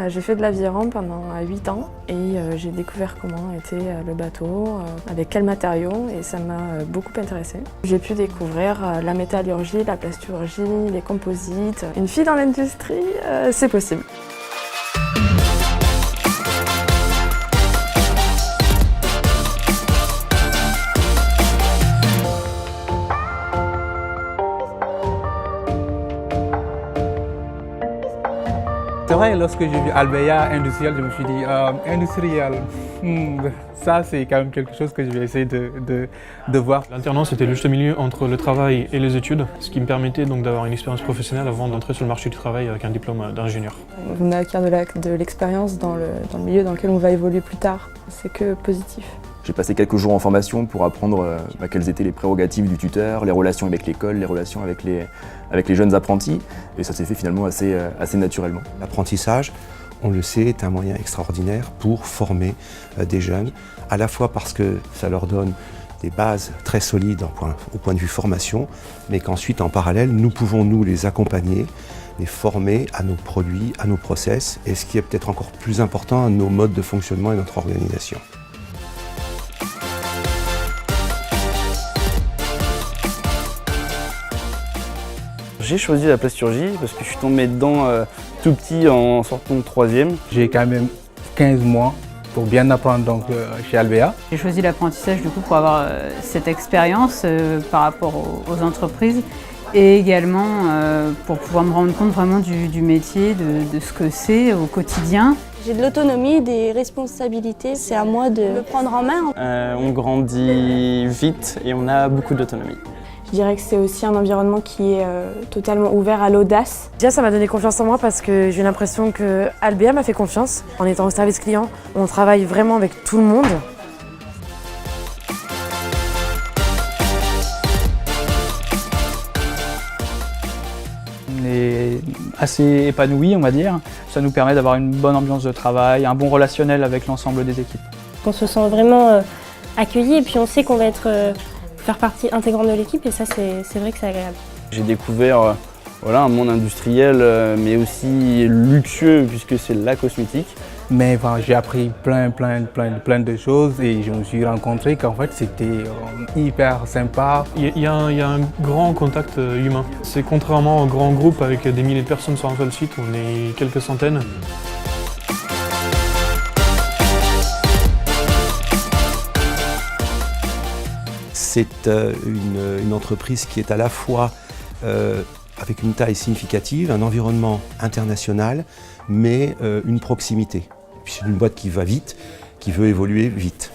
J'ai fait de l'aviron pendant 8 ans et j'ai découvert comment était le bateau, avec quels matériaux, et ça m'a beaucoup intéressée. J'ai pu découvrir la métallurgie, la plasturgie, les composites. Une fille dans l'industrie, c'est possible. C'est vrai, lorsque j'ai vu Albéa industriel, je me suis dit industriel, ça c'est quand même quelque chose que je vais essayer de voir. L'alternance était le juste milieu entre le travail et les études, ce qui me permettait donc d'avoir une expérience professionnelle avant d'entrer sur le marché du travail avec un diplôme d'ingénieur. On acquiert de l'expérience dans le milieu dans lequel on va évoluer plus tard. C'est que positif. J'ai passé quelques jours en formation pour apprendre quelles étaient les prérogatives du tuteur, les relations avec l'école, les relations avec les jeunes apprentis, et ça s'est fait finalement assez naturellement. L'apprentissage, on le sait, est un moyen extraordinaire pour former des jeunes, à la fois parce que ça leur donne des bases très solides au point de vue formation, mais qu'ensuite en parallèle, nous pouvons nous les accompagner, les former à nos produits, à nos process, et ce qui est peut-être encore plus important, à nos modes de fonctionnement et notre organisation. J'ai choisi la plasturgie parce que je suis tombé dedans tout petit en sortant de 3e. J'ai quand même 15 mois pour bien apprendre donc, chez Albéa. J'ai choisi l'apprentissage du coup pour avoir cette expérience par rapport aux entreprises et également pour pouvoir me rendre compte vraiment du métier, de ce que c'est au quotidien. J'ai de l'autonomie, des responsabilités, c'est à moi de le prendre en main. On grandit vite et on a beaucoup d'autonomie. Je dirais que c'est aussi un environnement qui est totalement ouvert à l'audace. Déjà, ça m'a donné confiance en moi parce que j'ai l'impression que Albéa m'a fait confiance. En étant au service client, on travaille vraiment avec tout le monde. On est assez épanoui, on va dire. Ça nous permet d'avoir une bonne ambiance de travail, un bon relationnel avec l'ensemble des équipes. On se sent vraiment accueilli et puis on sait qu'on va faire partie intégrante de l'équipe et ça c'est vrai que c'est agréable. J'ai découvert un monde industriel mais aussi luxueux puisque c'est la cosmétique. Mais enfin, j'ai appris plein de choses et je me suis rencontré qu'en fait c'était hyper sympa. Il y a un grand contact humain. C'est contrairement aux grands groupes avec des milliers de personnes sur un seul site, on est quelques centaines. C'est une entreprise qui est à la fois avec une taille significative, un environnement international, mais une proximité. C'est une boîte qui va vite, qui veut évoluer vite.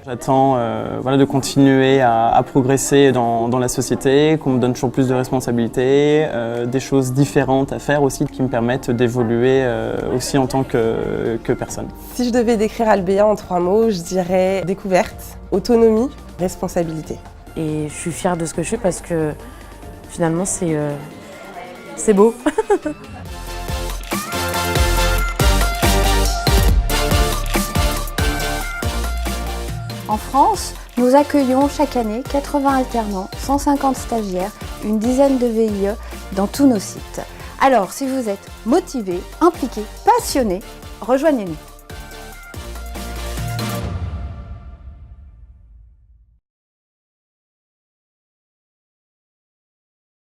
J'attends de continuer à progresser dans la société, qu'on me donne toujours plus de responsabilités, des choses différentes à faire aussi qui me permettent d'évoluer aussi en tant que personne. Si je devais décrire Albéa en 3 mots, je dirais découverte, autonomie, responsabilité. Et je suis fière de ce que je fais parce que finalement c'est beau. En France, nous accueillons chaque année 80 alternants, 150 stagiaires, une dizaine de VIE dans tous nos sites. Alors, si vous êtes motivé, impliqué, passionné, rejoignez-nous.